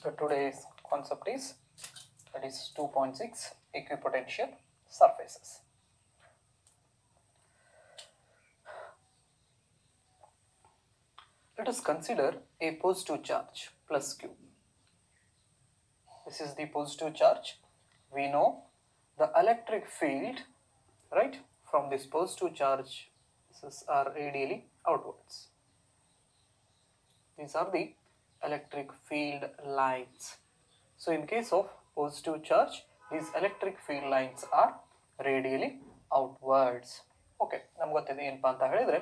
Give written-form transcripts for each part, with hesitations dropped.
So today's concept is 2.6 equipotential surfaces. Let us consider a positive charge plus Q. This is the positive charge. We know the electric field, right, from this positive charge are radially outwards. These are the electric field lines. So in case of positive charge, these electric field lines are radially outwards. Okay, ನಮ್ಗೆ ಗೊತ್ತಿದೆ ಏನಪ್ಪಾ ಅಂತ ಹೇಳಿದ್ರೆ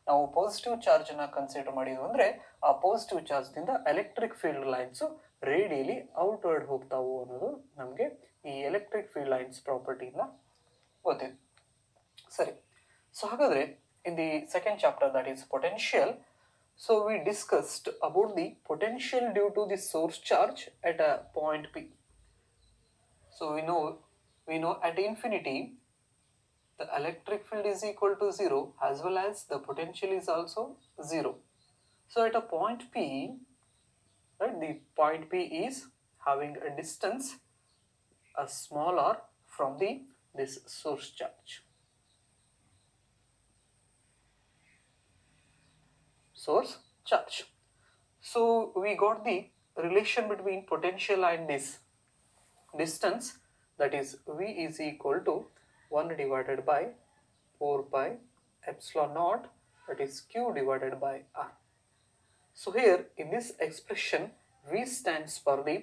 ನಾವು positive charge ಅನ್ನ consider ಮಾಡಿದ್ವಿ ಅಂದ್ರೆ ಆ ಪಾಸಿಟಿವ್ ಚಾರ್ಜ್ ದಿಂದ electric field lines radially outward ಹೋಗ್ತಾವು ಅನ್ನೋದು ನಮಗೆ ಈ ಎಲೆಕ್ಟ್ರಿಕ್ ಫೀಲ್ಡ್ ಲೈನ್ಸ್ ಪ್ರಾಪರ್ಟಿಯಿಂದ ಗೊತ್ತಿದೆ. ಸರಿ, ಸೊ ಹಾಗಾದ್ರೆ in the second chapter, that is potential, so we discussed about the potential due to the source charge at a point P. So we know at infinity the electric field is equal to 0 as well as the potential is also 0. So at a point P, right, the point P is having a distance a small r from this source charge. Source charge. So we got the relation between potential and this distance, that is V is equal to 1 divided by 4 pi epsilon naught, that is Q divided by R. So here in this expression V stands for the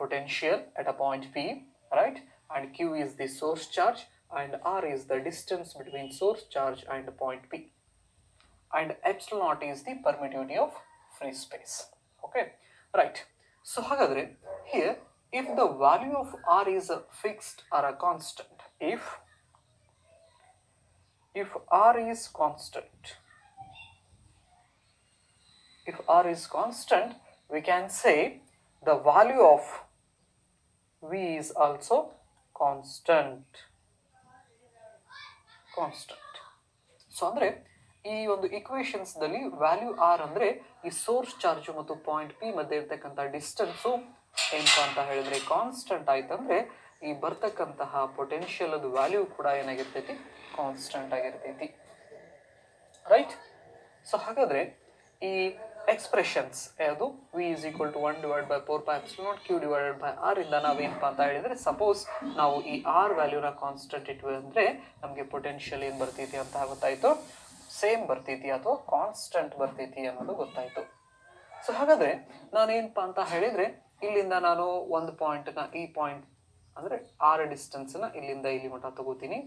potential at a point P, right, and Q is the source charge and R is the distance between source charge and point P, and epsilon naught is the permittivity of free space. Okay, right. So hagadre here, if the value of R is fixed or a constant, if R is constant, we can say the value of V is also constant. So andre ಈ ಒಂದು equations ದಲ್ಲಿ value R ಅಂದ್ರೆ ಈ source charge ಮತ್ತು point P ಮಧ್ಯೆ ಇರ್ತಕ್ಕಂಥ distance ಏನಪ್ಪಾ ಅಂತ ಹೇಳಿದ್ರೆ ಕಾನ್ಸ್ಟೆಂಟ್ ಆಯ್ತಂದ್ರೆ ಈ ಬರ್ತಕ್ಕಂತಹ ಪೊಟೆನ್ಶಿಯಲ್ ಅದು ವ್ಯಾಲ್ಯೂ ಕೂಡ ಏನಾಗಿರ್ತೈತಿ, ಕಾನ್ಸ್ಟೆಂಟ್ ಆಗಿರ್ತೈತಿ, ರೈಟ್. ಸೊ ಹಾಗಾದ್ರೆ ಈ ಎಕ್ಸ್ಪ್ರೆಷನ್ಸ್ ಯಾವುದು V is equal to 1 divide by 4 pi epsilon naught Q divided by R ಇಂದ ನಾವೇನಪ್ಪಾ ಅಂತ ಹೇಳಿದ್ರೆ, ಸಪೋಸ್ ನಾವು ಈ ಆರ್ ವ್ಯಾಲ್ಯೂನ ಕಾನ್ಸ್ಟೆಂಟ್ ಇಟ್ವಿ ಅಂದ್ರೆ ನಮಗೆ ಪೊಟೆನ್ಶಿಯಲ್ ಏನ್ ಬರ್ತೈತಿ ಅಂತ ಗೊತ್ತಾಯ್ತು, ಸೇಮ್ ಬರ್ತೈತಿ ಅಥವಾ ಕಾನ್ಸ್ಟೆಂಟ್ ಬರ್ತೈತಿ ಅನ್ನೋದು ಗೊತ್ತಾಯ್ತು. ಸೊ ಹಾಗಾದ್ರೆ ನಾನೇನಪ್ಪಾ ಅಂತ ಹೇಳಿದ್ರೆ ಇಲ್ಲಿಂದ ನಾನು ಒಂದು ಪಾಯಿಂಟ್ನ ಈ ಪಾಯಿಂಟ್ ಅಂದ್ರೆ ಆರ್ ಡಿಸ್ಟೆನ್ಸ್ ನ ಇಲ್ಲಿಂದ ಇಲ್ಲಿ ಮಟ್ಟ ತಗೋತೀನಿ,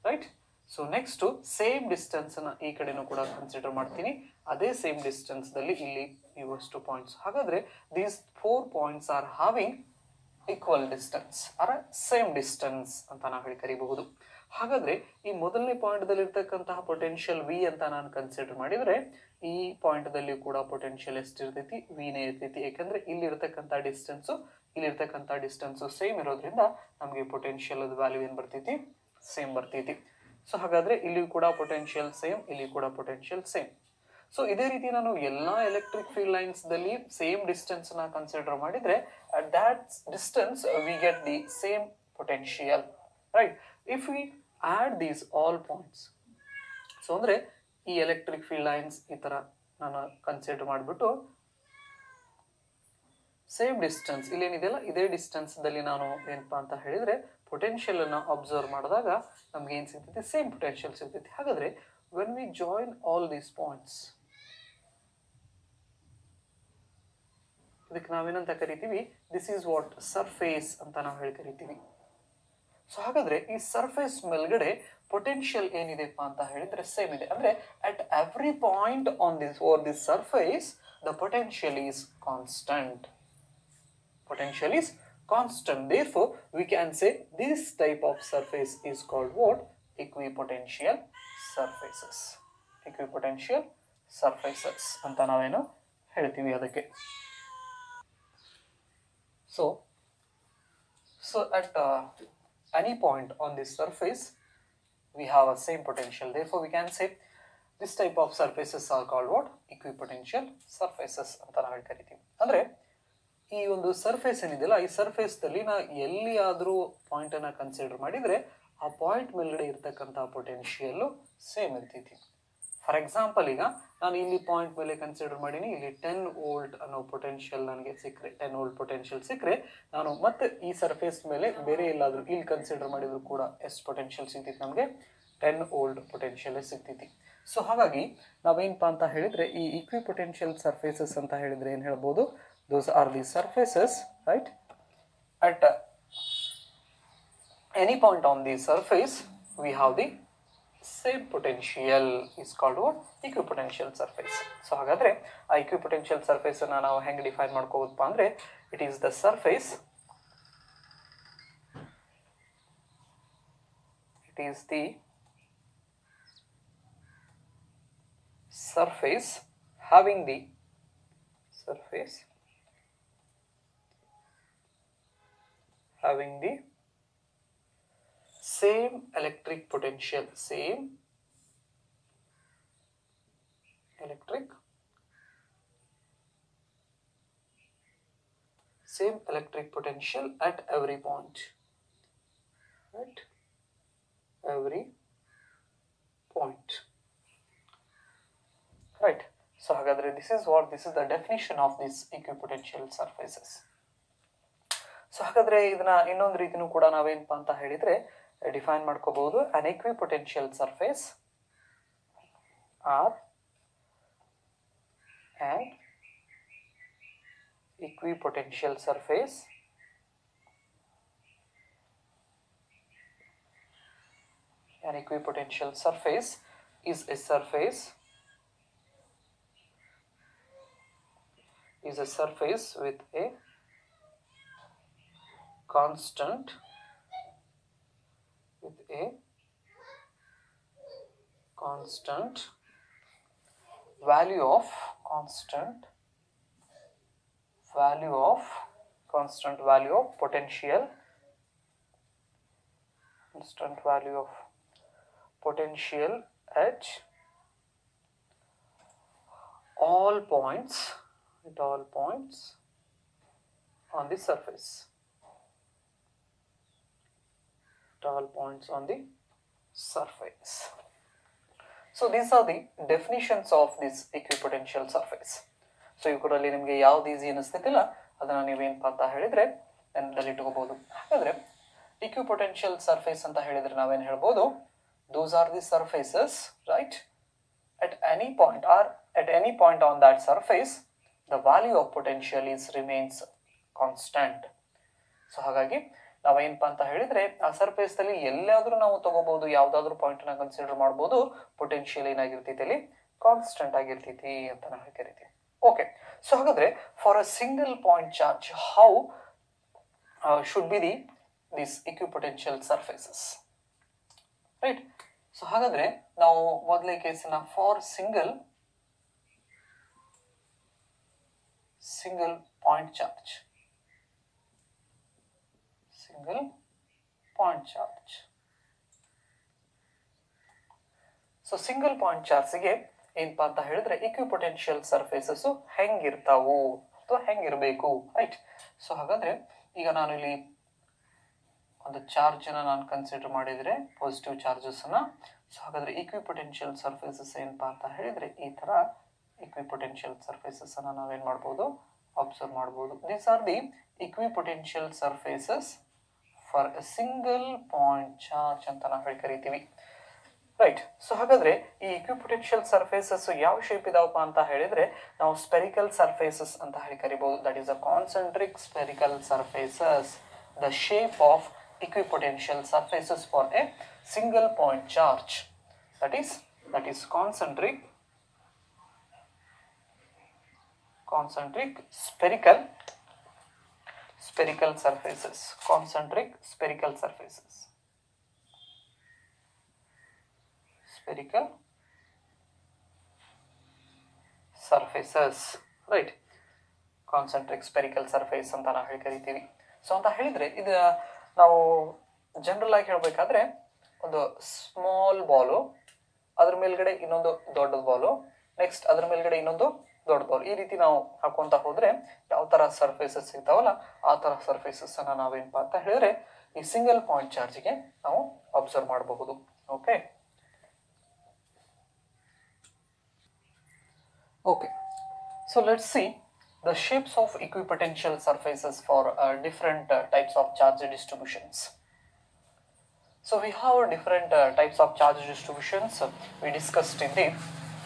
right. So next same distance ನ ಈ ಕಡೆನೂ ಕೂಡ ಕನ್ಸಿಡರ್ ಮಾಡ್ತೀನಿ, ಅದೇ ಸೇಮ್ ಡಿಸ್ಟೆನ್ಸ್ ದಲ್ಲಿ ಇಲ್ಲಿ ಇವಷ್ಟು ಪಾಯಿಂಟ್ಸ್. ಹಾಗಾದ್ರೆ these 4 points are having equal distance are same distance ಅಂತ ನಾವು ಹೇಳಿ ಕರಿಬಹುದು. ಹಾಗಾದ್ರೆ ಈ ಮೊದಲನೇ ಪಾಯಿಂಟ್ ದಲ್ಲಿ ಇರ್ತಕ್ಕಂತಹ ಪೊಟೆನ್ಶಿಯಲ್ ವಿ ಅಂತ ನಾನು ಕನ್ಸಿಡರ್ ಮಾಡಿದ್ರೆ ಈ ಪಾಯಿಂಟ್ ದಲ್ಲಿ ಕೂಡ ಪೊಟೆನ್ಶಿಯಲ್ ಎಷ್ಟಿರ್ತೈತಿ, ವಿನೇ ಇರ್ತೈತಿ. ಯಾಕಂದ್ರೆ ಇಲ್ಲಿ ಇರ್ತಕ್ಕಂಥ ಡಿಸ್ಟೆನ್ಸ್ ಸೇಮ್ ಇರೋದ್ರಿಂದ ನಮಗೆ ಪೊಟೆನ್ಶಿಯಲ್ ವ್ಯಾಲ್ಯೂ ಏನ್ ಬರ್ತೈತಿ, ಸೇಮ್ ಬರ್ತೈತಿ. ಸೊ ಹಾಗಾದ್ರೆ ಇಲ್ಲಿ ಕೂಡ ಪೊಟೆನ್ಶಿಯಲ್ ಸೇಮ್, ಇಲ್ಲಿ ಕೂಡ ಪೊಟೆನ್ಶಿಯಲ್ ಸೇಮ್. ಸೊ ಇದೇ ರೀತಿ ನಾನು ಎಲ್ಲಾ ಎಲೆಕ್ಟ್ರಿಕ್ ಫೀಲ್ಡ್ ಲೈನ್ಸ್ ದಲ್ಲಿ ಸೇಮ್ ಡಿಸ್ಟೆನ್ಸ್ ನ ಕನ್ಸಿಡರ್ ಮಾಡಿದ್ರೆ at that distance we get the same potential, right. If we add these all points, so ಅಂದ್ರೆ ಈ ಎಲೆಕ್ಟ್ರಿಕ್ ಫೀಲ್ಡ್ ಲೈನ್ಸ್ ಈ ತರ ನಾನು ಕನ್ಸಿಡರ್ ಮಾಡಿಬಿಟ್ಟು ಸೇಮ್ ಡಿಸ್ಟೆನ್ಸ್ ಇಲ್ಲೇನಿದೆಯಲ್ಲ ಇದೇ ಡಿಸ್ಟೆನ್ಸ್ ದಲ್ಲಿ ನಾನು ಏನಪ್ಪಾ ಅಂತ ಹೇಳಿದ್ರೆ ಪೊಟೆನ್ಶಿಯಲ್ ಅನ್ನ ಅಬ್ಸರ್ವ್ ಮಾಡಿದಾಗ ನಮ್ಗೆ ಏನ್ ಸಿಗ್ತೈತಿ, ಸೇಮ್ ಪೊಟೆನ್ಶಿಯಲ್ ಸಿಗ್ತೈತಿ. ಹಾಗಾದ್ರೆ when we join all these points, ಇದಕ್ಕೆ ನಾವೇನಂತ ಕರಿತೀವಿ, ದಿಸ್ ಈಸ್ ವಾಟ್ ಸರ್ಫೇಸ್ ಅಂತ ನಾವು ಹೇಳಿ ಕರಿತೀವಿ. ಸೊ ಹಾಗಾದ್ರೆ ಈ ಸರ್ಫೇಸ್ ಮೇಲ್ಗಡೆ ಪೊಟೆನ್ಶಿಯಲ್ ಏನಿದೆಪ್ಪ ಅಂತ ಹೇಳಿದ್ರೆ ಸೇಮ್ ಇದೆ. ಅಂದ್ರೆ at every point on this over this surface the potential is constant. Therefore we can say this type of surface is called what? Equipotential surfaces ಅಂತ ನಾವೇನು ಹೇಳ್ತೀವಿ ಅದಕ್ಕೆ. So at any point on this surface we have a same potential, therefore we can say this type of surfaces are called what? Equipotential surfaces ಅಂತ ನಾವು ಕರಿತೀವಿ. ಅಂದ್ರೆ ಈ ಒಂದು ಸರ್ಫೇಸ್ ಏನಿದೆಯಲ್ಲ, ಈ ಸರ್ಫೇಸ್ದಲ್ಲಿ ನಾ ಎಲ್ಲಿಯಾದರೂ ಪಾಯಿಂಟನ್ನು ಕನ್ಸಿಡರ್ ಮಾಡಿದರೆ ಆ ಪಾಯಿಂಟ್ ಮೇಲ್ಗಡೆ ಇರ್ತಕ್ಕಂಥ ಪೊಟೆನ್ಷಿಯಲ್ಲು ಸೇಮ್ ಇರ್ತೈತಿ. ಫಾರ್ ಎಕ್ಸಾಂಪಲ್, ಈಗ ನಾನು ಇಲ್ಲಿ ಪಾಯಿಂಟ್ ಮೇಲೆ ಕನ್ಸಿಡರ್ ಮಾಡೀನಿ, ಇಲ್ಲಿ 10 ವೋಲ್ಟ್ ಅನ್ನೋ ಪೊಟೆನ್ಷಿಯಲ್ ನನಗೆ ಸಿಕ್ಕರೆ, 10 ವೋಲ್ಟ್ ಪೊಟೆನ್ಷಿಯಲ್ ಸಿಕ್ಕರೆ, ನಾನು ಮತ್ತೆ ಈ ಸರ್ಫೇಸ್ ಮೇಲೆ ಬೇರೆ ಎಲ್ಲಾದರೂ ಇಲ್ಲಿ ಕನ್ಸಿಡರ್ ಮಾಡಿದ್ರು ಕೂಡ ಎಷ್ಟು ಪೊಟೆನ್ಷಿಯಲ್ ಸಿಗ್ತೈತಿ, ನಮಗೆ 10 ವೋಲ್ಟ್ ಪೊಟೆನ್ಷಿಯಲ್ ಸಿಗ್ತೈತಿ. ಸೊ ಹಾಗಾಗಿ ನಾವೇನಪ್ಪ ಅಂತ ಹೇಳಿದರೆ, ಈ ಈಕ್ವಿ ಪೊಟೆನ್ಷಿಯಲ್ ಸರ್ಫೇಸಸ್ ಅಂತ ಹೇಳಿದರೆ ಏನು ಹೇಳ್ಬೋದು, those are the surfaces, right, at any point on the surface we have the same potential is called what? Equipotential surface. So ಹಾಗಾದ್ರೆ ಆ equipotential surface ಅನ್ನು ನಾವು ಹೆಂಗೆ ಡಿಫೈನ್ ಮಾಡ್ಕೋಬೋದಪ್ಪ ಅಂದರೆ, it is the surface, it is the surface having the surface having the same electric potential, same electric potential at every point, at every point, right? So hagadre this is the definition of these equipotential surfaces. So ಹಾಗಾದ್ರೆ ಇದನ್ನ ಇನ್ನೊಂದು ರೀತಿನೂ ಕೂಡ ನಾವೇನಪ್ಪ ಅಂತ ಹೇಳಿದ್ರೆ define ಮಾಡ್ಕೋಬಹುದು. an equipotential surface or an equipotential surface is a surface with a constant value of potential at all points on the surface. So these are the definitions of this equipotential surface. So ಇವರಲ್ಲಿ ನಿಮಗೆ ಯಾವ್ದು easy ಅನಿಸ್ತಿಲ್ಲ ಅದನ್ನ ನೀವೇನಪ್ಪ ಅಂತ ಹೇಳಿದ್ರೆ ನೆನಪಲ್ಲಿ ಇಟ್ಕೋಬಹುದು. ಹಾಗಾದ್ರೆ equipotential surface ಅಂತ ಹೇಳಿದ್ರೆ ನಾವೇನು ಹೇಳ್ಬೋದು, those are the surfaces, right, at any point on that surface the value of potential remains constant. So ಹಾಗಾಗಿ ನಾವೇನಪ್ಪ ಅಂತ ಹೇಳಿದ್ರೆ ಆ ಸರ್ಫೇಸ್ ಅಲ್ಲಿ ಎಲ್ಲಾದ್ರೂ ನಾವು ತಗೋಬಹುದು, ಯಾವ್ದಾದ್ರು ಪಾಯಿಂಟ್ ನ ಕನ್ಸಿಡರ್ ಮಾಡಬಹುದು, ಪೊಟೆನ್ಷಿಯಲ್ ಏನಾಗಿರ್ತೈತಿ ಅಲ್ಲಿ ಕಾನ್ಸ್ಟೆಂಟ್ ಆಗಿರ್ತೈತಿ ಅಂತ ನಾವು ಕರಿತೀವಿ. ಓಕೆ, ಸೊ ಹಾಗಾದ್ರೆ for a single point charge how should be this equipotential surfaces, right? So ಹಾಗಾದ್ರೆ ನಾವು ಮೊದಲೇ ಕೇಸನ್ನ for single point charge so single point ಚಾರ್ಜ್ಗೆ ಏನಪ್ಪಾ ಅಂತ ಹೇಳಿದ್ರೆ equipotential ಸರ್ಫೇಸಸ್ ಹೆಂಗಿರ್ತಾವು ಅಥವಾ ಹೆಂಗಿರ್ಬೇಕು, ರೈಟ್? ಸೊ ಹಾಗಾದ್ರೆ ಈಗ ನಾನು ಇಲ್ಲಿ ಒಂದು ಚಾರ್ಜ್ ಅನ್ನ ನಾನು ಕನ್ಸಿಡರ್ ಮಾಡಿದ್ರೆ ಪಾಸಿಟಿವ್ ಚಾರ್ಜಸ್ ಅನ್ನ. ಸೊ ಹಾಗಾದ್ರೆ equipotential ಸರ್ಫೇಸಸ್ ಏನಪ್ಪಾ ಅಂತ ಹೇಳಿದ್ರೆ ಈ ತರ equipotential ಸರ್ಫೇಸಸ್ ಅನ್ನ ನಾವೇನ್ ಮಾಡ್ಬೋದು, ಅಬ್ಸರ್ವ್ ಮಾಡ್ಬೋದು. These are the equipotential surfaces for A single point charge ಅಂತ ನಾವು ಕರಿತೀವಿ, ರೈಟ್? ಸೊ ಹಾಗಾದ್ರೆ ಈ equipotential ಸರ್ಫೇಸಸ್ ಯಾವ ಶೇಪ್ ಇದಾವಪ್ಪ ಅಂತ ಹೇಳಿದ್ರೆ ನಾವು ಸ್ಪೆರಿಕಲ್ ಸರ್ಫೇಸಸ್ ಅಂತ ಹೇಳಿ ಕರಿಬಹುದು. That is a concentric spherical surfaces, the shape of equipotential surfaces for a single point charge, that is concentric spherical surfaces, concentric spherical surfaces, right? Concentric spherical surface ಅಂತ ನಾವು ಹೇಳಿ ಕರಿತೀವಿ. ಸೊ ಅಂತ ಹೇಳಿದ್ರೆ ಇದು ನಾವು ಜನರಲ್ ಆಗಿ ಹೇಳ್ಬೇಕಾದ್ರೆ ಒಂದು ಸ್ಮಾಲ್ ಬಾಲು, ಅದ್ರ ಮೇಲ್ಗಡೆ ಇನ್ನೊಂದು ದೊಡ್ಡ ಬಾಲು, ನೆಕ್ಸ್ಟ್ ಅದ್ರ ಮೇಲ್ಗಡೆ ಇನ್ನೊಂದು ದೊಡ್ಡದವ್ರು. ಈ ರೀತಿ ನಾವು ಹಾಕೊಂತ ಹೋದ್ರೆ ಯಾವ ತರ ಸರ್ಫೇಸಸ್ ಸಿಗ್ತಾವಲ್ಲ ಆ ತರ ಸರ್ಫೇಸಸ್ ಅನ್ನ ನಾವೇನಪ್ಪಾ ಅಂತ ಹೇಳಿದ್ರೆ ಈ ಸಿಂಗಲ್ ಪಾಯಿಂಟ್ ಚಾರ್ಜ್ಗೆ ನಾವು ಅಬ್ಸರ್ವ್ ಮಾಡಬಹುದು. Okay okay so let's see the shapes of equipotential surfaces for different types of charge distributions. So we have different types of charge distributions we discussed in the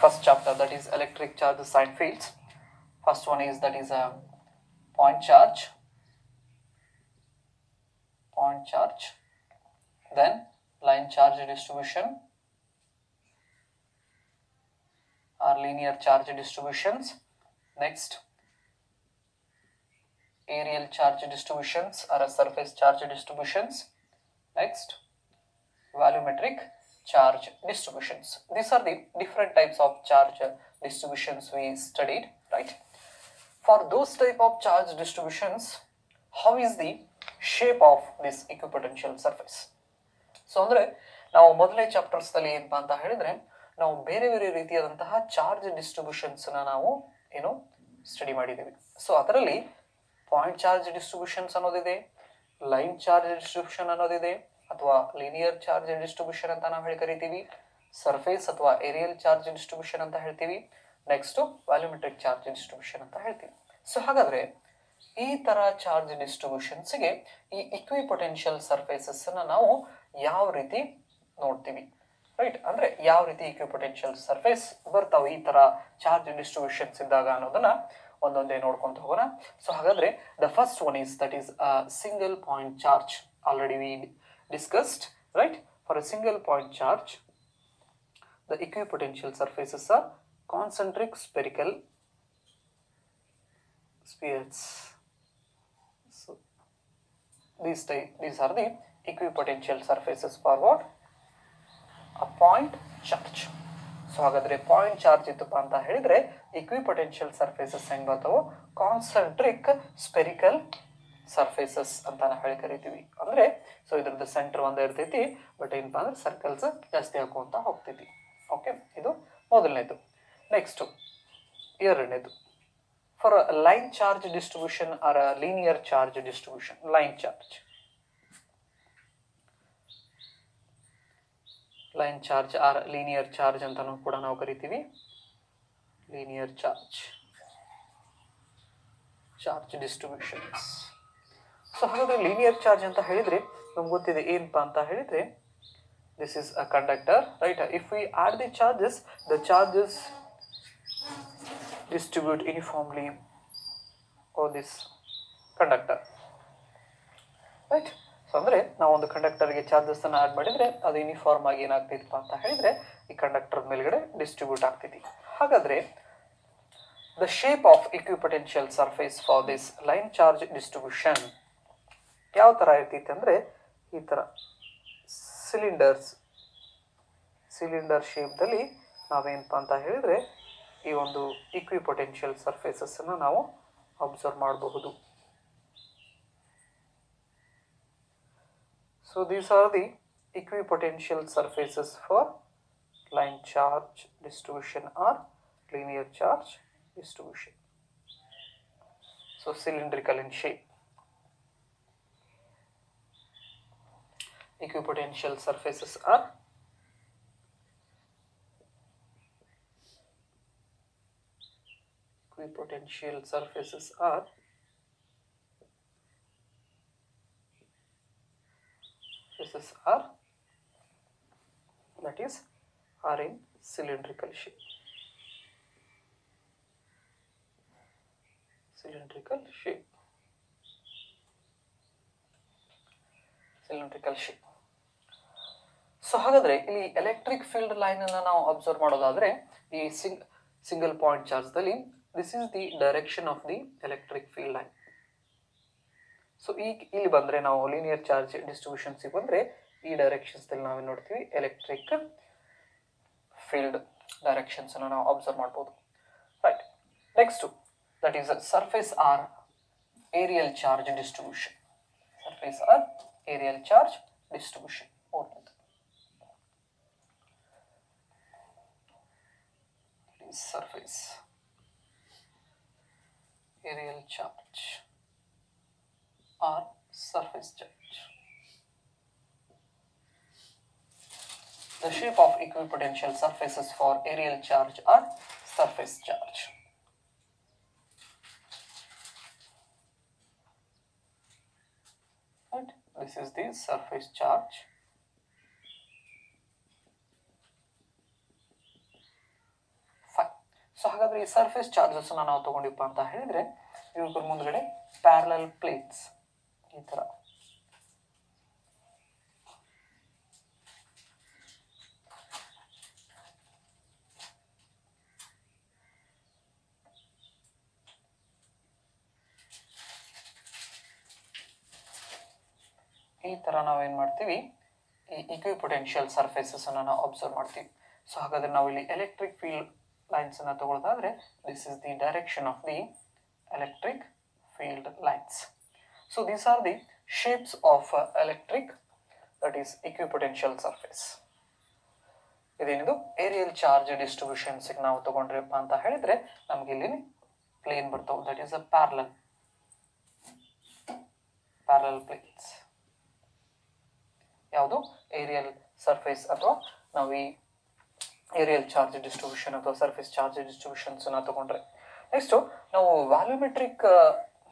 first chapter, that is electric charge sign fields. First one is that is a point charge, then line charge distribution or linear charge distributions. Next aerial charge distributions or surface charge distributions. Next volumetric charge distributions. These are the different types of charge distributions we studied, right? For those type of charge distributions, how is the shape of this equipotential surface? So ಅಂದ್ರೆ ನಾವು ಮೊದಲನೇ chapters ಅಲ್ಲಿ ಏನಪ್ಪಾ ಅಂತ ಹೇಳಿದ್ರೆ ನಾವು ಬೇರೆ ಬೇರೆ ರೀತಿಯಾದಂತಹ ಚಾರ್ಜ್ ಡಿಸ್ಟ್ರಿಬ್ಯೂಷನ್ಸ್ ನಾವು ಏನು ಸ್ಟಡಿ ಮಾಡಿದ್ದೀವಿ. ಸೊ ಅದರಲ್ಲಿ ಪಾಯಿಂಟ್ ಚಾರ್ಜ್ ಡಿಸ್ಟ್ರಿಬ್ಯೂಷನ್ಸ್ ಅನ್ನೋದಿದೆ, ಲೈನ್ ಚಾರ್ಜ್ ಡಿಸ್ಟ್ರಿಬ್ಯೂಷನ್ ಅನ್ನೋದಿದೆ, ಅಥವಾ ಲೀನಿಯರ್ ಚಾರ್ಜ್ ಡಿಸ್ಟ್ರಿಬ್ಯೂಷನ್ ಅಂತ ನಾವು ಹೇಳಿ ಕರಿತೀವಿ, ಸರ್ಫೇಸ್ ಅಥವಾ ಏರಿಯಲ್ ಚಾರ್ಜ್ ಡಿಸ್ಟ್ರಿಬ್ಯೂಷನ್ ಅಂತ ಹೇಳ್ತೀವಿ, ನೆಕ್ಸ್ಟ್ ವ್ಯಾಲ್ಯೂಮೆಟ್ರಿಕ್ ಚಾರ್ಜ್ ಡಿಸ್ಟ್ರಿಬ್ಯೂಷನ್ ಅಂತ ಹೇಳ್ತೀವಿ. ಸೊ ಹಾಗಾದ್ರೆ ಈ ತರ ಚಾರ್ಜ್ ಡಿಸ್ಟ್ರಿಬ್ಯೂಷನ್ಸ್ಗೆ ಈ ಇಕ್ವಿಪೊಟೆನ್ಷಿಯಲ್ ಸರ್ಫೇಸಸ್ ಅನ್ನ ನಾವು ಯಾವ ರೀತಿ ನೋಡ್ತೀವಿ, ರೈಟ್? ಅಂದ್ರೆ ಯಾವ ರೀತಿ ಇಕ್ವಿಪೊಟೆನ್ಷಿಯಲ್ ಸರ್ಫೇಸ್ ಬರ್ತಾವೆ ಈ ತರ ಚಾರ್ಜ್ ಡಿಸ್ಟ್ರಿಬ್ಯೂಷನ್ಸ್ ಇದ್ದಾಗ ಅನ್ನೋದನ್ನ ಒಂದೊಂದೇ ನೋಡ್ಕೊಂತ ಹೋಗೋಣ. ಸೊ ಹಾಗಾದ್ರೆ the first one is that is single point charge. Already we discussed, right? For a single point charge, the equipotential surfaces are concentric spherical spheres. So these are the equipotential surfaces for what? A point charge. So ಹಾಗಾದ್ರೆ point charge ಇತ್ತಪ್ಪ ಅಂತ ಹೇಳಿದ್ರೆ equipotential surfaces ಹೆಂಗ್ ಬರ್ತಾವೋ concentric spherical surfaces ಅಂತ ಹೇಳಿ ಕರಿತೀವಿ. ಅಂದ್ರೆ so ಇದ್ರದ್ದು ಸೆಂಟರ್ ಒಂದೇ ಇರ್ತೈತಿ, ಬಟ್ ಏನಪ್ಪಾ ಅಂದ್ರೆ ಸರ್ಕಲ್ಸ್ ಜಾಸ್ತಿ ಹಾಕುವಂತ ಹೋಗ್ತೈತಿ. ಓಕೆ, ಇದು ಮೊದಲನೇದು. ನೆಕ್ಸ್ಟ್ ಎರಡನೇದು for line charge distribution or linear charge distribution. Line charge or linear charge ಅಂತಾನು ಕೂಡ ನಾವು ಕರಿತೀವಿ. Linear charge distributions. ಸೊ ಹಾಗಾದ್ರೆ ಲೀನಿಯರ್ ಚಾರ್ಜ್ ಅಂತ ಹೇಳಿದ್ರೆ ನಮ್ಗೆ ಗೊತ್ತಿದೆ ಏನಪ್ಪಾ ಅಂತ ಹೇಳಿದ್ರೆ this is a conductor, right? If we add the charges distribute uniformly on this conductor, right? So ಅಂದ್ರೆ ನಾವು ಒಂದು ಕಂಡಕ್ಟರ್ಗೆ ಚಾರ್ಜಸ್ ಅನ್ನ ಆಡ್ ಮಾಡಿದ್ರೆ ಅದು ಯೂನಿಫಾರ್ಮ್ ಆಗಿ ಏನಾಗ್ತೈತಪ್ಪ ಅಂತ ಹೇಳಿದ್ರೆ ಈ ಕಂಡಕ್ಟರ್ ಮೇಲ್ಗಡೆ ಡಿಸ್ಟ್ರಿಬ್ಯೂಟ್ ಆಗ್ತೈತಿ. ಹಾಗಾದ್ರೆ the shape of equipotential surface for this line charge distribution ಯಾವ ತರ ಇರ್ತೈತಿ ಅಂದ್ರೆ ಈ ತರ ಸಿಲಿಂಡರ್ ಶೇಪ್ ದಲ್ಲಿ ನಾವೇನಪ್ಪಾ ಅಂತ ಹೇಳಿದ್ರೆ ಈ ಒಂದು ಇಕ್ವಿಪೊಟೆನ್ಷಿಯಲ್ ಸರ್ಫೇಸಸ್ ಅನ್ನು ನಾವು ಅಬ್ಸರ್ವ್ ಮಾಡಬಹುದು. So these are the equipotential surfaces for line charge distribution or linear charge distribution. So cylindrical in shape. Equipotential surfaces are that is are in cylindrical shape. Cylindrical shape. So ಹಾಗಾದ್ರೆ ಇಲ್ಲಿ electric field line ಅನ್ನ ನಾವು observe ಮಾಡೋದಾದ್ರೆ ಈ single point charge ದಲ್ಲಿ this is the direction of the electric field line. So ಇಲ್ಲಿ ಬಂದ್ರೆ ನಾವು ಲೀನಿಯರ್ ಚಾರ್ಜ್ ಡಿಸ್ಟ್ರಿಬ್ಯೂಷನ್ಸ್ ಬಂದ್ರೆ ಈ ಡೈರೆಕ್ಷನ್ಸ್ ದಲ್ಲಿ ನಾವೇನ್ ನೋಡ್ತೀವಿ ಎಲೆಕ್ಟ್ರಿಕ್ ಫೀಲ್ಡ್ ಡೈರೆಕ್ಷನ್ಸ್ ಅನ್ನು ನಾವು ಅಬ್ಸರ್ವ್ ಮಾಡಬಹುದು, right? Next that is surface or areal charge distribution. Surface aerial charge or surface charge. The shape of equipotential surfaces for aerial charge or surface charge. Right? This is the surface charge. Fine. So ಹಾಗಾದ್ರೆ ಈ surface charges ನಾವು ತಗೊಂಡಿಪ್ಪ ಅಂತ ಹೇಳಿದ್ರೆ ಇವ್ರ ಮುಂದ್ಗಡೆ parallel plates ಈ ತರ ಈ ತರ ನಾವೇನ್ ಮಾಡ್ತೀವಿ ಈ ಇಕ್ವಿಪೊಟೆನ್ಷಿಯಲ್ ಸರ್ಫೇಸಸ್ ಅನ್ನ ನಾವು ಅಬ್ಸರ್ವ್ ಮಾಡ್ತೀವಿ. ಸೊ ಹಾಗಾದ್ರೆ ನಾವು ಇಲ್ಲಿ ಎಲೆಕ್ಟ್ರಿಕ್ ಫೀಲ್ಡ್ ಲೈನ್ಸ್ ಅನ್ನ ತಗೊಳ್ಳೋದಾದ್ರೆ this is the direction of the electric field lines. So these are the shapes of electric that is equipotential surface. ಇದೇನಿದು ಏರಿಯಲ್ ಚಾರ್ಜ್ ಡಿಸ್ಟ್ರಿಬ್ಯೂಷನ್ಸ್ ನಾವು ತಗೊಂಡ್ರಪ್ಪ ಅಂತ ಹೇಳಿದ್ರೆ ನಮ್ಗೆ ಇಲ್ಲಿ ಪ್ಲೇನ್ ಬರ್ತಾವೆ that is a parallel planes. ಯಾವುದು ಏರಿಯಲ್ ಸರ್ಫೇಸ್ ಅಥವಾ ನಾವು ಈ ಏರಿಯಲ್ ಚಾರ್ಜ್ ಡಿಸ್ಟ್ರಿಬ್ಯೂಷನ್ ಅಥವಾ ಸರ್ಫೇಸ್ ಚಾರ್ಜ್ ಡಿಸ್ಟ್ರಿಬ್ಯೂಷನ್ಸ್ ತಗೊಂಡ್ರೆ ನೆಕ್ಸ್ಟ್ ನಾವು ವ್ಯಾಲ್ಯೂಮೆಟ್ರಿಕ್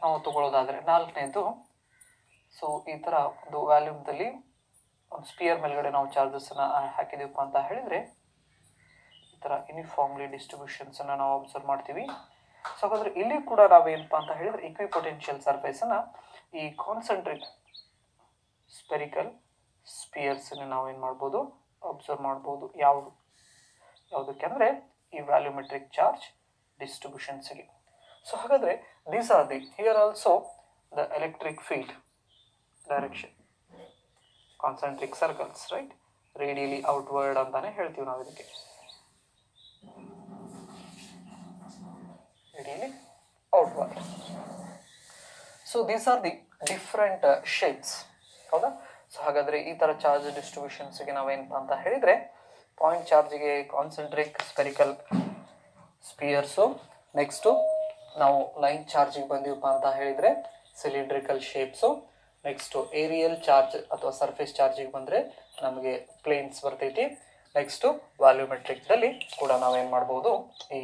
ನಾವು ತಗೊಳ್ಳೋದಾದ್ರೆ ನಾಲ್ಕನೇದು. ಸೊ ಈ ತರ ಒಂದು ವ್ಯಾಲ್ಯೂಮ್ದಲ್ಲಿ ಒಂದು ಸ್ಪಿಯರ್ ಮೇಲ್ಗಡೆ ನಾವು ಚಾರ್ಜಸ್ ಹಾಕಿದೀವಪ್ಪ ಅಂತ ಹೇಳಿದ್ರೆ ಈ ತರ ಯೂನಿಫಾರ್ಮ್ಲಿ ಡಿಸ್ಟ್ರಿಬ್ಯೂಷನ್ಸ್ ನಾವು ಅಬ್ಸರ್ವ್ ಮಾಡ್ತೀವಿ. ಸೊ ಹಾಗಾದ್ರೆ ಇಲ್ಲಿ ಕೂಡ ನಾವೇನಪ್ಪ ಅಂತ ಹೇಳಿದ್ರೆ ಇಕ್ವಿಪೊಟೆನ್ಷಿಯಲ್ ಸರ್ಫೇಸ್ ಅನ್ನ ಈ ಕಾನ್ಸಂಟ್ರಿಕ್ ಸ್ಪೆರಿಕಲ್ ಸ್ಪಿಯರ್ಸ್ ನಾವು ಏನ್ ಮಾಡ್ಬೋದು ಅಬ್ಸರ್ವ್ ಮಾಡ್ಬೋದು. ಯಾವುದಕ್ಕೆ ಅಂದ್ರೆ ಈ ವ್ಯಾಲ್ಯೂಮೆಟ್ರಿಕ್ ಚಾರ್ಜ್ ಡಿಸ್ಟ್ರಿಬ್ಯೂಷನ್ಸ್ಗೆ. ಸೊ ಹಾಗಾದ್ರೆ these are the here also the electric field direction concentric circles right radially outward ಅಂತಾನೆ ಹೇಳ್ತೀವಿ ನಾವು ಇದಕ್ಕೆ radially outward. So these are the different shapes ಹೌದಾ. ಸೊ ಹಾಗಾದ್ರೆ ಈ ತರ ಚಾರ್ಜ್ ಡಿಸ್ಟ್ರಿಬ್ಯೂಷನ್ಸ್ಗೆ ನಾವೇನಪ್ಪ ಅಂತ ಹೇಳಿದ್ರೆ ಪಾಯಿಂಟ್ ಚಾರ್ಜ್ಗೆ ಕಾನ್ಸಂಟ್ರಿಕ್ ಸ್ಪೆರಿಕಲ್ ಸ್ಪಿಯರ್ಸು, ನೆಕ್ಸ್ಟು ನಾವು ಲೈನ್ ಚಾರ್ಜಿಗೆ ಬಂದಿವಪ್ಪ ಅಂತ ಹೇಳಿದ್ರೆ cylindrical shapes, next areal charge ಅಥವಾ ಸರ್ಫೇಸ್ ಚಾರ್ಜಿಗೆ ಬಂದರೆ ನಮಗೆ ಪ್ಲೇನ್ಸ್ ಬರ್ತೈತಿ. ನೆಕ್ಸ್ಟು ವ್ಯಾಲ್ಯೂಮೆಟ್ರಿಕ್ದಲ್ಲಿ ಕೂಡ ನಾವೇನು ಮಾಡ್ಬೋದು ಈ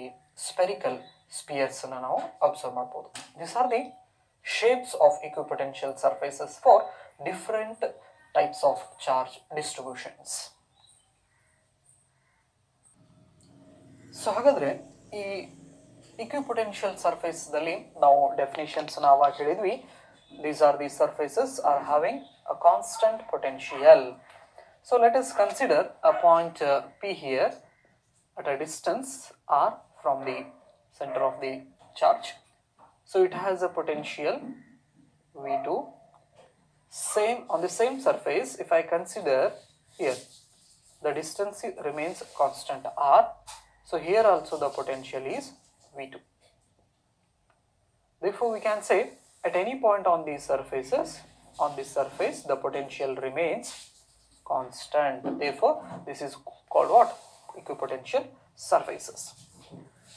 ಸ್ಪೆರಿಕಲ್ ಸ್ಪಿಯರ್ಸನ್ನು ನಾವು ಅಬ್ಸರ್ವ್ ಮಾಡ್ಬೋದು. This are the shapes of equipotential surfaces for different types of charge distributions. So ಹಾಗಾದ್ರೆ ಈ equipotential surface ದಲ್ಲಿ ನಾವು ಡೆಫಿನಿಷನ್ಸ್ ನಾವು ಹೇಳಿದ್ವಿ. These are the surfaces are having a constant potential. So let us consider a point P here at a distance r from the center of the charge. So it has a potential V2. Same on the same surface, if I consider here, the distance remains constant R. So here also the potential is V2. Therefore, we can say at any point on these surfaces, on this surface, the potential remains constant. Therefore, this is called what? Equipotential surfaces.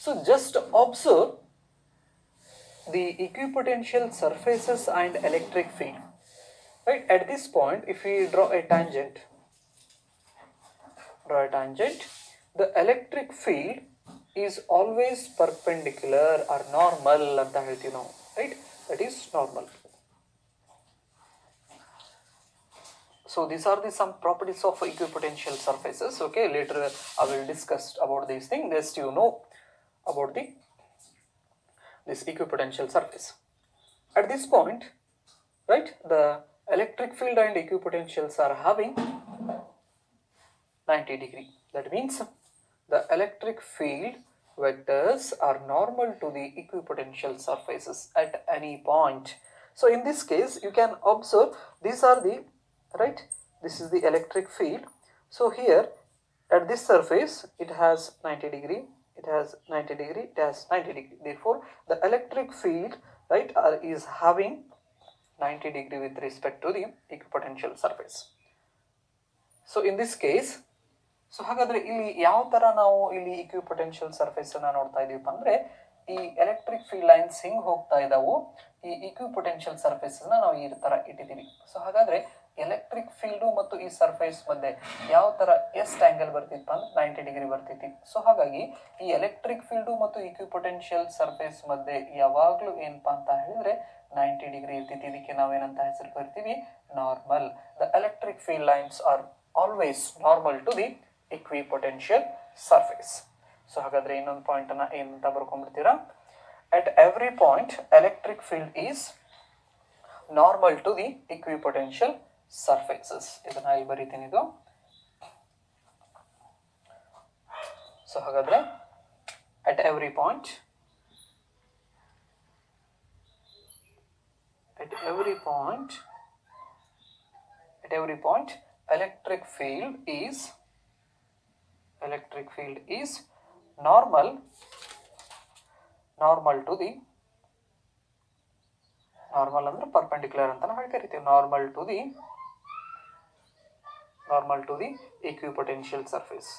So just observe the equipotential surfaces and electric field. Right, at this point, if we draw a tangent, the electric field is always perpendicular or normal anta heltivi now, right? That is normal. So these are the some properties of equipotential surfaces. Okay, later I will discuss about these things. Just you know about this equipotential surface. At this point, right, the electric field and equipotentials are having 90 degree. That means the electric field vectors are normal to the equipotential surfaces at any point. So in this case, you can observe these are the, right, this is the electric field. So here at this surface, it has 90 degree. It has 90 degree, it has 90 degree. Therefore, the electric field, right, is having 90 degree with respect to the equipotential surface. So in this case, so ಹಾಗಾದ್ರೆ ಇಲ್ಲಿ ಯಾವ ತರ ನಾವು ಇಲ್ಲಿ equipotential surface ಅನ್ನು ನೋಡ್ತಾ ಇದೀವಿ ಅಂದ್ರೆ ಈ ಎಲೆಕ್ಟ್ರಿಕ್ ಫೀಲ್ಡ್ ಲೈನ್ಸ್ ಹಿಂಗ್ ಹೋಗ್ತಾ ಇದಾವು, ಈ ಇಕ್ವಿಪೊಟೆನ್ಷಿಯಲ್ ಸರ್ಫೇಸಸ್ ನಾವು ಈ ತರ ಇಟ್ಟಿದ್ದೀವಿ. ಸೊ ಹಾಗಾದ್ರೆ ಎಲೆಕ್ಟ್ರಿಕ್ ಫೀಲ್ಡ್ ಮತ್ತು ಈ ಸರ್ಫೇಸ್ ಮಧ್ಯೆ ಯಾವ ತರ ಎಷ್ಟು ಆಂಗಲ್ ಬರ್ತಿತ್ತು ಅಂದ್ರೆ 90 ಡಿಗ್ರಿ ಬರ್ತಿತ್ತು. ಸೊ ಹಾಗಾಗಿ ಈ ಎಲೆಕ್ಟ್ರಿಕ್ ಫೀಲ್ಡ್ ಮತ್ತು ಇಕ್ವಿಪೊಟೆನ್ಷಿಯಲ್ ಸರ್ಫೇಸ್ ಮಧ್ಯೆ ಯಾವಾಗ್ಲೂ ಏನಪ್ಪಾ ಅಂತ ಹೇಳಿದ್ರೆ 90 ಡಿಗ್ರಿ ಇರ್ತಿತ್ತು. ಇದಕ್ಕೆ ನಾವೇನಂತ ಹೆಸರು ಬರ್ತೀವಿ, normal. The electric field lines are always normal to the equipotential surface. So ಹಾಗಾದ್ರೆ ಇನ್ನೊಂದು ಪಾಯಿಂಟ್ ಅನ್ನ ಏನಂತ ಬರ್ಕೊಂಡ್ಬಿಡ್ತೀರಾ, at every point electric field is normal to the equipotential surfaces. ಇದನ್ನ ಇಲ್ಲಿ ಬರೀತೀನಿ ಇದು. ಸೊ ಹಾಗಾದ್ರೆ at every point electric field is normal to the normal ಅಂದ್ರೆ perpendicular ಅಂತ ನಾವು ಕರಿತೀವಿ, normal to the equipotential surface.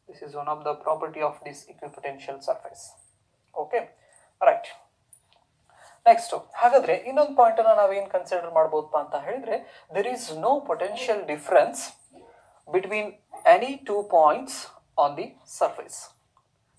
This is one of the property of this equipotential surface. Okay, right. Next ಹಾಗಾದ್ರೆ ಇನ್ನೊಂದು ಪಾಯಿಂಟ್ ಅನ್ನ ನಾವೇನ್ consider ಮಾಡಬಹುದಪ್ಪ ಅಂತ ಹೇಳಿದ್ರೆ, there is no potential difference between any two points on the surface.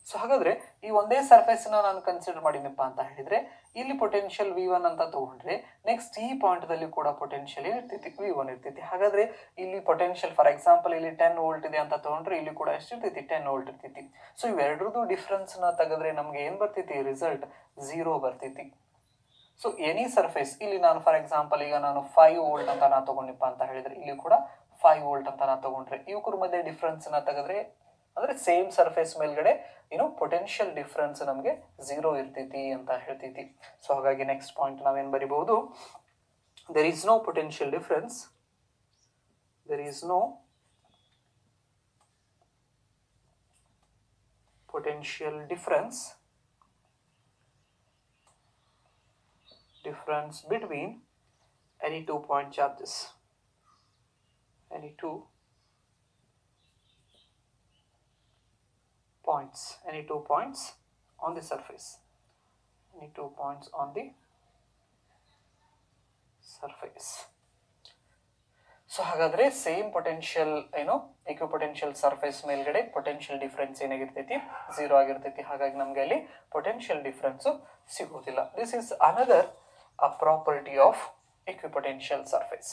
So ಹಾಗಾದ್ರೆ ಈ ಒಂದೇ surface ನಾನು ಕನ್ಸಿಡರ್ ಮಾಡಿದಪ್ಪ ಅಂತ ಹೇಳಿದ್ರೆ, ಇಲ್ಲಿ ಪೊಟೆನ್ಷಿಯಲ್ V1 ಅಂತ ತಗೊಂಡ್ರೆ ನೆಕ್ಸ್ಟ್ ಈ ಪಾಯಿಂಟ್ ದಲ್ಲಿ ಕೂಡ ಪೊಟೆನ್ಷಿಯಲ್ ಇರ್ತೈತಿ, V1 ಇರ್ತೈತಿ. ಹಾಗಾದ್ರೆ ಇಲ್ಲಿ ಪೊಟೆನ್ಷಿಯಲ್ ಫಾರ್ ಎಕ್ಸಾಂಪಲ್ ಇಲ್ಲಿ 10 ವೋಲ್ಟ್ ಇದೆ ಅಂತ ತಗೊಂಡ್ರೆ ಇಲ್ಲಿ ಕೂಡ ಎಷ್ಟು ಇರ್ತೈತಿ, 10 ವೋಲ್ಟ್ ಇರ್ತೈತಿ. ಸೊ ಇವೆರಡರದ್ದು ಡಿಫ್ರೆನ್ಸ್ ನ ತೆಗೆದ್ರೆ ನಮ್ಗೆ ಏನ್ ಬರ್ತೈತಿ, ರಿಸಲ್ಟ್ 0 ಬರ್ತೈತಿ. ಸೊ ಎನಿ ಸರ್ಫೇಸ್ ಇಲ್ಲಿ ನಾನು ಫಾರ್ ಎಕ್ಸಾಂಪಲ್ ಈಗ ನಾನು 5 ವೋಲ್ಟ್ ಅಂತ ನಾ ತಗೊಂಡಿಪ್ಪ ಅಂತ ಹೇಳಿದ್ರೆ ಇಲ್ಲಿ ಕೂಡ 5 ವೋಲ್ಟ್ ಅಂತ ನಾ ತಗೊಂಡ್ರೆ ಇವಕ್ಕರ ಮಧ್ಯೆ ಡಿಫ್ರೆನ್ಸ್ ನ ತೆಗೆದ್ರೆ ಅಂದ್ರೆ ಸೇಮ್ ಸರ್ಫೇಸ್ ಮೇಲ್ಗಡೆ ಪೊಟೆನ್ಷಿಯಲ್ ಡಿಫ್ರೆನ್ಸ್ ನಮಗೆ 0 ಇರ್ತೈತಿ ಅಂತ ಹೇಳ್ತೈತಿ. ಸೊ ಹಾಗಾಗಿ ನೆಕ್ಸ್ಟ್ ಪಾಯಿಂಟ್ ನಾವೇನ್ ಬರಿಬಹುದು, there is no potential difference between any two point charges, any two points on the surface, so ಹಾಗಾದ್ರೆ ಸೇಮ್ ಪೊಟೆನ್ಷಿಯಲ್ ಇಕ್ವಿಪೊಟೆನ್ಷಿಯಲ್ ಸರ್ಫೇಸ್ ಮೇಲ್ಗಡೆ ಪೊಟೆನ್ಷಿಯಲ್ ಡಿಫರೆನ್ಸ್ ಏನಾಗಿರ್ತೈತಿ, 0 ಆಗಿರ್ತೈತಿ. ಹಾಗಾಗಿ ನಮ್ಗೆ ಅಲ್ಲಿ ಪೊಟೆನ್ಷಿಯಲ್ ಡಿಫರೆನ್ಸ್ ಸಿಗೋದಿಲ್ಲ. This is another a property of equipotential surface.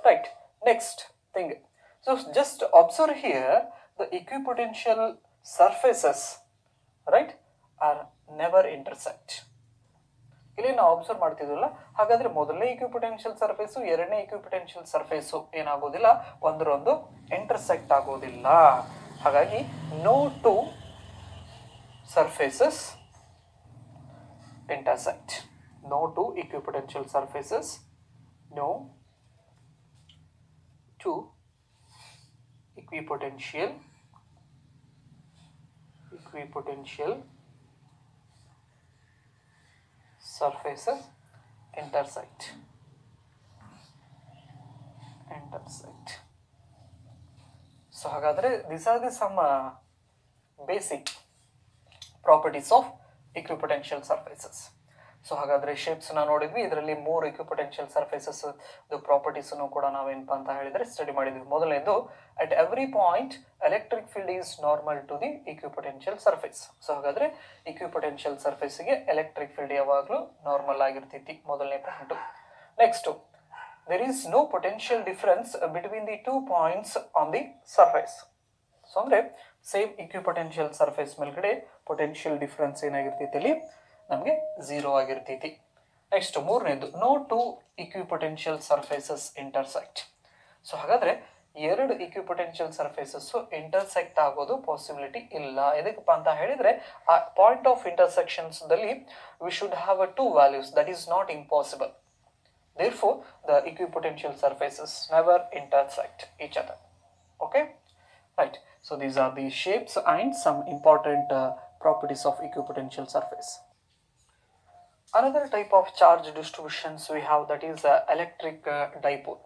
Right, next thing, so just observe here the equipotential surfaces, right, are never intersect. ಇಲ್ಲಿ ನಾವು observe ಮಾಡ್ತಿದ್ವಲ್ಲ, ಹಾಗಾದ್ರೆ ಮೊದಲನೇ ಇಕ್ವಿಪೊಟೆನ್ಷಿಯಲ್ ಸರ್ಫೇಸು ಎರಡನೇ ಇಕ್ವಿಪೊಟೆನ್ಷಿಯಲ್ ಸರ್ಫೇಸು ಏನಾಗೋದಿಲ್ಲ, ಒಂದರೊಂದು ಇಂಟರ್ಸೆಕ್ಟ್ ಆಗೋದಿಲ್ಲ. ಹಾಗಾಗಿ no two surfaces intersect. No two equipotential surfaces, no two equipotential surfaces intersect. So hagadre these are the some basic properties of equipotential surfaces. So ಹಾಗಾದ್ರೆ shapes ನ ನೋಡಿದ್ವಿ, ಇದರಲ್ಲಿ 3 equipotential surfaces properties ಕೂಡ ನಾವೇನಪ್ಪ ಅಂತ ಹೇಳಿದ್ರೆ ಸ್ಟಡಿ ಮಾಡಿದ್ವಿ. ಮೊದಲನೇದು, at every point electric field is normal to the equipotential surface. So ಹಾಗಾದ್ರೆ ಇಕ್ವಿಪೊಟೆನ್ಷಿಯಲ್ ಸರ್ಫೇಸ್ ಗೆ ಎಲೆಕ್ಟ್ರಿಕ್ ಫೀಲ್ಡ್ ಯಾವಾಗಲೂ ನಾರ್ಮಲ್ ಆಗಿರ್ತೈತಿ, ಮೊದಲನೇ point. Next, there is no potential difference between the two points on the surface. So ಅಂದ್ರೆ same equipotential surface ಮೇಲ್ಗಡೆ potential difference ಏನಾಗಿರ್ತೈತಿ, ಅಲ್ಲಿ ನಮಗೆ 0 ಆಗಿರ್ತೈತಿ. ನೆಕ್ಸ್ಟ್ ಮೂರನೇದು, no two equipotential surfaces intersect. So ಹಾಗಾದ್ರೆ ಎರಡು ಇಕ್ವಿಪೊಟೆನ್ಷಿಯಲ್ ಸರ್ಫೇಸಸ್ ಇಂಟರ್ಸೆಕ್ಟ್ ಆಗೋದು ಪಾಸಿಬಿಲಿಟಿ ಇಲ್ಲ. ಎದಕ್ಕಪ್ಪ ಅಂತ ಹೇಳಿದ್ರೆ ಆ ಪಾಯಿಂಟ್ ಆಫ್ ಇಂಟರ್ಸೆಕ್ಷನ್ಸ್ ದಲ್ಲಿ we should have 2 values, that is not impossible. Therefore the equipotential surfaces never intersect each other. Okay, right. So these are the shapes and some important properties of equipotential surface. Another type of charge distributions we have, that is electric dipole.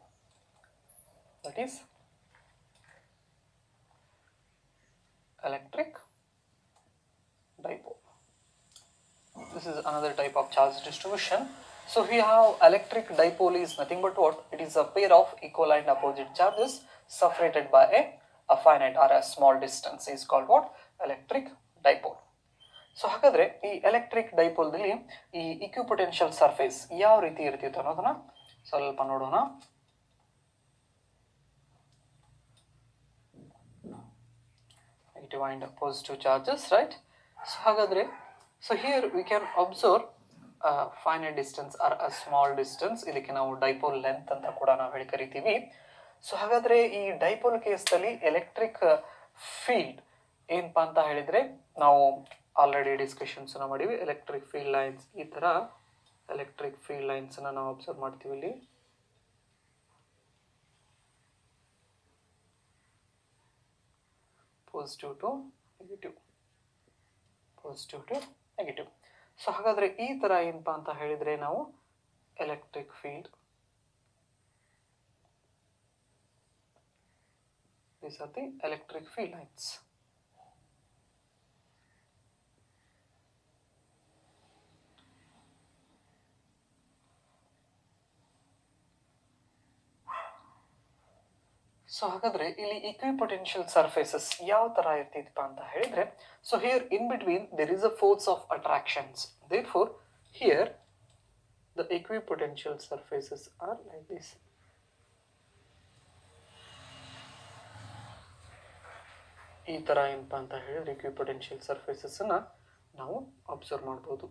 that is electric dipole. This is another type of charge distribution. So we have electric dipole is nothing but what? It is a pair of equal and opposite charges separated by a finite or a small distance is called what? Electric dipole. So ಹಾಗಾದ್ರೆ ಈ electric ಡೈಪೋಲ್ದಲ್ಲಿ ಈ equipotential surface ಯಾವ ರೀತಿ ಇರ್ತಿತ್ತು ಅನ್ನೋದನ್ನ ಸ್ವಲ್ಪ ನೋಡೋಣ. Negative and positive charges, right? So ಹಾಗಾದ್ರೆ so here we can observe finite distance or a small distance. ಇದಕ್ಕೆ ನಾವು ಡೈಪೋಲ್ ಲೆಂತ್ ಅಂತ ಕೂಡ ನಾವು ಹೇಳಿ ಕರಿತೀವಿ. ಸೊ ಹಾಗಾದ್ರೆ ಈ ಡೈಪೋಲ್ ಕೇಸ್ದಲ್ಲಿ ಎಲೆಕ್ಟ್ರಿಕ್ ಫೀಲ್ಡ್ ಏನಪ್ಪಾ ಅಂತ ಹೇಳಿದ್ರೆ ನಾವು ಆಲ್ರೆಡಿ ಡಿಸ್ಕಷನ್ಸ್ ಮಾಡಿವಿ. ಎಲೆಕ್ಟ್ರಿಕ್ ಫೀಲ್ಡ್ ಲೈನ್ಸ್, ಈ ತರ ಎಲೆಕ್ಟ್ರಿಕ್ ಫೀಲ್ಡ್ ಲೈನ್ಸ್ ನಾವು ಅಬ್ಸರ್ವ್ ಮಾಡ್ತೀವಿ ಇಲ್ಲಿ. Positive to negative, positive to negative. So ಹಾಗಾದ್ರೆ ಈ ತರ ಏನಪ್ಪಾ ಅಂತ ಹೇಳಿದ್ರೆ ನಾವು electric field, these are the electric field lines. So ಹಾಗಾದ್ರೆ ಇಲ್ಲಿ ಇಕ್ವಿಪೊಟೆನ್ಷಿಯಲ್ ಸರ್ಫೇಸಸ್ ಯಾವ ತರ ಇರ್ತಿತ್ತಪ್ಪ ಅಂತ ಹೇಳಿದ್ರೆ, so here in between there is a force of attractions. Therefore here the equipotential surfaces are like this. ಈ ತರ ಏನಪ್ಪಾ ಅಂತ ಹೇಳಿದ್ರೆ ಇಕ್ವಿಪೊಟೆನ್ಷಿಯಲ್ ಸರ್ಫೇಸಸ್ ಅನ್ನ ನಾವು ಅಬ್ಸರ್ವ್ ಮಾಡಬಹುದು.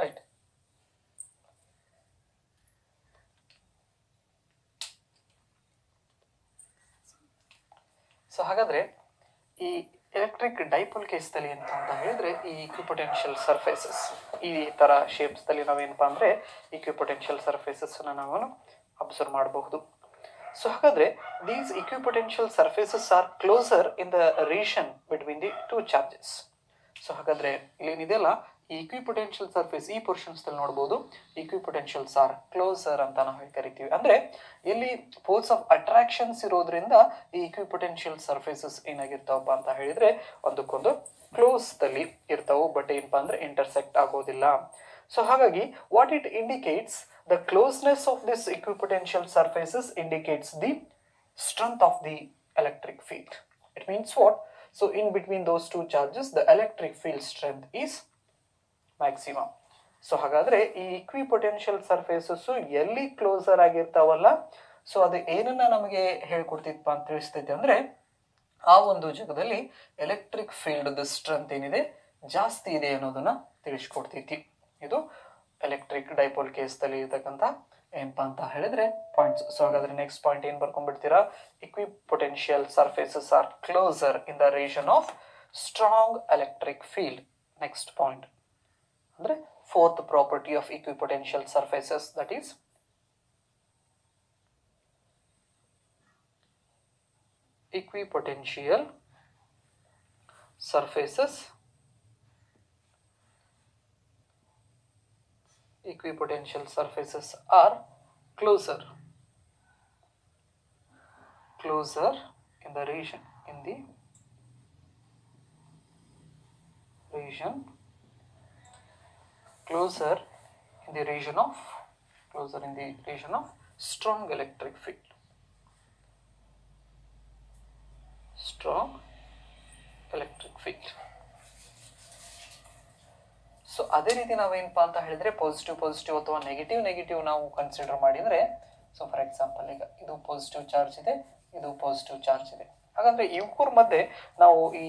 ರೈಟ್. ಸೊ ಹಾಗಾದ್ರೆ ಈ ಎಲೆಕ್ಟ್ರಿಕ್ ಡೈಪೋಲ್ ಕೇಸ್ದಲ್ಲಿ ಏನಪ್ಪ ಅಂತ ಹೇಳಿದ್ರೆ ಈ ಇಕ್ವಿಪೊಟೆನ್ಷಿಯಲ್ ಸರ್ಫೇಸಸ್ ಈ ತರ ಶೇಪ್ಸ್ ದಲ್ಲಿ ನಾವೇನಪ್ಪಾ ಅಂದ್ರೆ ಇಕ್ವಿಪೊಟೆನ್ಷಿಯಲ್ ಸರ್ಫೇಸಸ್ ನಾವು ಅಬ್ಸರ್ವ್ ಮಾಡಬಹುದು. ಸೊ ಹಾಗಾದ್ರೆ these equipotential surfaces are closer in the region between the two charges. So ಹಾಗಾದ್ರೆ ಇಲ್ಲೇನಿದೆಯಲ್ಲ ಈ ಇಕ್ವಿಪೊಟೆನ್ಷಿಯಲ್ ಸರ್ಫೇಸ್ ಈ ಪೋರ್ಷನ್ಸ್ ಅಲ್ಲಿ ನೋಡಬಹುದು ಇಕ್ವಿಪೊಟೆನ್ಷಿಯಲ್ಸ್ ಆರ್ ಕ್ಲೋಸರ್ ಅಂತ ನಾವು ಕರಿತೀವಿ. ಅಂದ್ರೆ ಇಲ್ಲಿ ಫೋರ್ಸ್ ಆಫ್ ಅಟ್ರಾಕ್ಷನ್ಸ್ ಇರೋದ್ರಿಂದ ಈ ಇಕ್ವಿಪೊಟೆನ್ಷಿಯಲ್ ಸರ್ಫೇಸಸ್ ಏನಾಗಿರ್ತಾವಪ್ಪ ಅಂತ ಹೇಳಿದ್ರೆ ಒಂದಕ್ಕೊಂದು ಕ್ಲೋಸ್ ದಲ್ಲಿ ಇರ್ತಾವು, ಬಟ್ ಏನಪ್ಪಾ ಅಂದ್ರೆ ಇಂಟರ್ಸೆಕ್ಟ್ ಆಗೋದಿಲ್ಲ. ಸೊ ಹಾಗಾಗಿ what it indicates, the closeness of this equipotential surfaces indicates the strength of the electric field. It means what? So in between those two charges the electric field strength is maximum. So ಹಾಗಾದ್ರೆ ಈ equipotential surfaces ಎಲ್ಲಿ closer ಆಗಿರ್ತಾವಲ್ಲ, so ಅದು ಏನನ್ನ ನಮಗೆ ಹೇಳ್ಕೊಡ್ತಿತ್ತಪ್ಪ ಅಂತ ತಿಳಿಸ್ತೈತೆ ಅಂದ್ರೆ ಆ ಒಂದು ಜಾಗದಲ್ಲಿ ಎಲೆಕ್ಟ್ರಿಕ್ ಫೀಲ್ಡ್ ಸ್ಟ್ರೆಂತ್ ಏನಿದೆ ಜಾಸ್ತಿ ಇದೆ ಅನ್ನೋದನ್ನ ತಿಳಿಸ್ಕೊಡ್ತೈತಿ. ಇದು ಎಲೆಕ್ಟ್ರಿಕ್ ಡೈಪೋಲ್ ಕೇಸ್ದಲ್ಲಿ ಇರ್ತಕ್ಕಂಥ ಏನಪ್ಪಾ ಅಂತ ಹೇಳಿದ್ರೆ ಪಾಯಿಂಟ್ಸ್. ಸೊ ಹಾಗಾದ್ರೆ ನೆಕ್ಸ್ಟ್ ಪಾಯಿಂಟ್ ಏನ್ ಬರ್ಕೊಂಡ್ಬಿಡ್ತೀರಾ, equipotential surfaces are closer in the region of strong electric field. Next point ಅಂದ್ರೆ fourth property of equipotential surfaces, that is equipotential surfaces are closer in the region closer in the region of strong electric field. So ಅದೇ ರೀತಿ ನಾವೇನಪ್ಪಾ ಅಂತ ಹೇಳಿದ್ರೆ positive ಅಥವಾ negative ನಾವು consider ಮಾಡಿದ್ರೆ, so for example ಈಗ ಇದು ಪಾಸಿಟಿವ್ ಚಾರ್ಜ್ ಇದೆ, ಇದು ಪಾಸಿಟಿವ್ ಚಾರ್ಜ್ ಇದೆ. ಹಾಗಾದ್ರೆ ಇವ್ರ ಮಧ್ಯೆ ನಾವು ಈ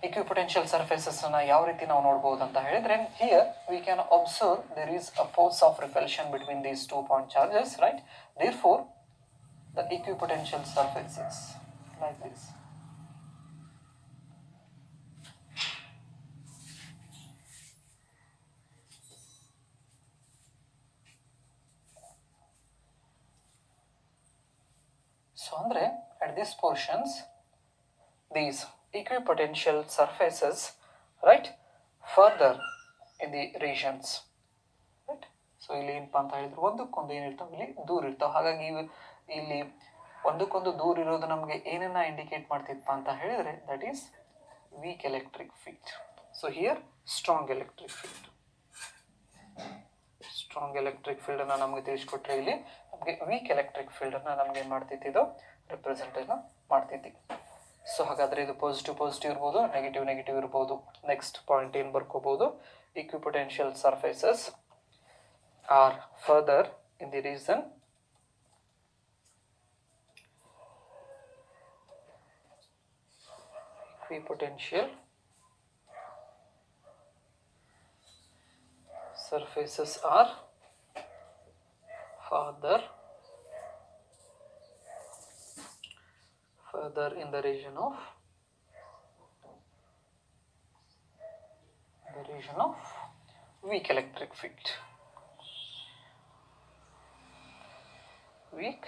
equipotential surfaces ಅನ್ನ ಯಾವ ರೀತಿ ನಾವು ನೋಡಬಹುದು ಅಂತ ಹೇಳಿದ್ರೆ, here we can observe there is a force of repulsion between these 2 point charges, right? Therefore the equipotential surface is like this. So andre at these portions these equipotential surfaces, right, further in the regions, right? So ಇಲ್ಲಿ ಏನಪ್ಪಾ ಅಂತ ಹೇಳಿದ್ರೆ ಒಂದಕ್ಕೊಂದು ಏನಿರ್ತಾವೆ, ಇಲ್ಲಿ ದೂರ ಇರ್ತಾವೆ. ಹಾಗಾಗಿ ಇಲ್ಲಿ ಒಂದಕ್ಕೊಂದು ದೂರ ಇರೋದು ನಮಗೆ ಏನನ್ನ ಇಂಡಿಕೇಟ್ ಮಾಡ್ತಿತ್ತಪ್ಪ ಅಂತ ಹೇಳಿದ್ರೆ, that is weak electric field. So here strong electric field, strong electric field ಅನ್ನ ನಮಗೆ ತಿಳಿಸ್ಕೊಟ್ರೆ ಇಲ್ಲಿ ನಮಗೆ ವೀಕ್ ಎಲೆಕ್ಟ್ರಿಕ್ ಫೀಲ್ಡ್ ಅನ್ನ ನಮ್ಗೆ ಏನ್ ಮಾಡ್ತಿತ್ತು, ಇದು ರಿಪ್ರೆಸೆಂಟ್ ಮಾಡ್ತಿದ್ವಿ. ಸೊ ಹಾಗಾದ್ರೆ ಇದು ಪಾಸಿಟಿವ್ ಇರ್ಬೋದು, ನೆಗೆಟಿವ್ ಇರ್ಬೋದು. ನೆಕ್ಸ್ಟ್ ಪಾಯಿಂಟ್ ಏನ್ ಬರ್ಕೋಬಹುದು, equipotential surfaces are further in the region equipotential surfaces are further in the region of weak electric field. Weak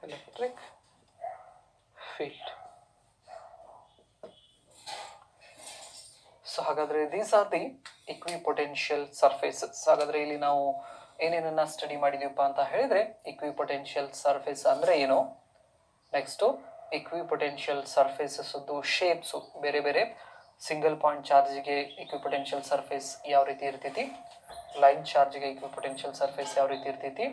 electric field. So ಹಾಗಾದ್ರೆ these are the equipotential surfaces. ಹಾಗಾದ್ರೆ ಇಲ್ಲಿ ನಾವು ಏನೇನನ್ನ study ಮಾಡಿದೀವಪ್ಪ ಅಂತ ಹೇಳಿದ್ರೆ, equipotential surface ಅಂದ್ರೆ ಏನು, next equipotential surfaces shapes, ಬೇರೆ ಬೇರೆ ಸಿಂಗಲ್ ಪಾಯಿಂಟ್ ಚಾರ್ಜ್ಗೆ equipotential surface ಯಾವ ರೀತಿ ಇರ್ತೈತಿ, ಲೈನ್ ಚಾರ್ಜ್ಗೆ equipotential surface ಯಾವ ರೀತಿ ಇರ್ತೈತಿ,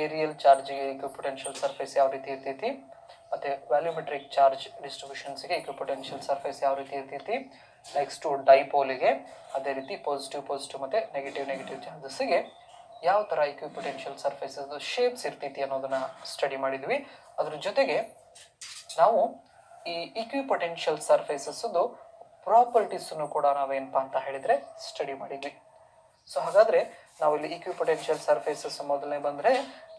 ಏರಿಯಲ್ ಚಾರ್ಜ್ಗೆ equipotential surface ಯಾವ ರೀತಿ ಇರ್ತೈತಿ, ಮತ್ತೆ ವ್ಯಾಲ್ಯೂಮೆಟ್ರಿಕ್ ಚಾರ್ಜ್ ಡಿಸ್ಟ್ರಿಬ್ಯೂಷನ್ಸ್ಗೆ equipotential surface ಯಾವ ರೀತಿ ಇರ್ತೈತಿ, ನೆಕ್ಸ್ಟ್ ಡೈಪೋಲಿಗೆ ಅದೇ ರೀತಿ ಪಾಸಿಟಿವ್ ಮತ್ತೆ ನೆಗೆಟಿವ್ ಚಾರ್ಜಸ್ಗೆ ಯಾವ ತರ equipotential surfaces ಶೇಪ್ಸ್ ಇರ್ತೈತಿ ಅನ್ನೋದನ್ನ ಸ್ಟಡಿ ಮಾಡಿದ್ವಿ. ಅದ್ರ ಜೊತೆಗೆ ನಾವು ಈ equipotential surfaces ಪ್ರಾಪರ್ಟೀಸ್ ಕೂಡ ನಾವೇನಪ್ಪಾ ಅಂತ ಹೇಳಿದ್ರೆ ಸ್ಟಡಿ ಮಾಡಿದ್ವಿ. ಸೊ ಹಾಗಾದ್ರೆ ನಾವು ಇಲ್ಲಿ equipotential surfaces ಮೊದಲನೇ ಬಂದ್ರೆ,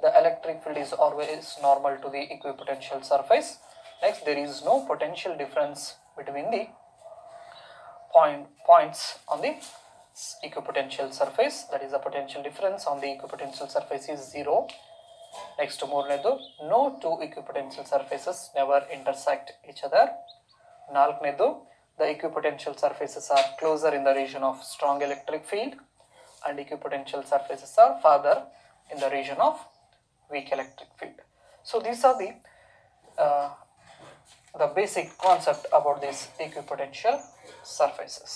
the electric field is always normal to the equipotential surface. Next, there is no potential difference between the points on the equipotential surface, that is the potential difference on the equipotential surface is 0. Next, ಮೂರನೇದು, no two equipotential surfaces never intersect each other. ನಾಲ್ಕನೇದು, the equipotential surfaces are closer in the region of strong electric field and equipotential surfaces are farther in the region of weak electric field. So these are the basic concept about these equipotential surfaces.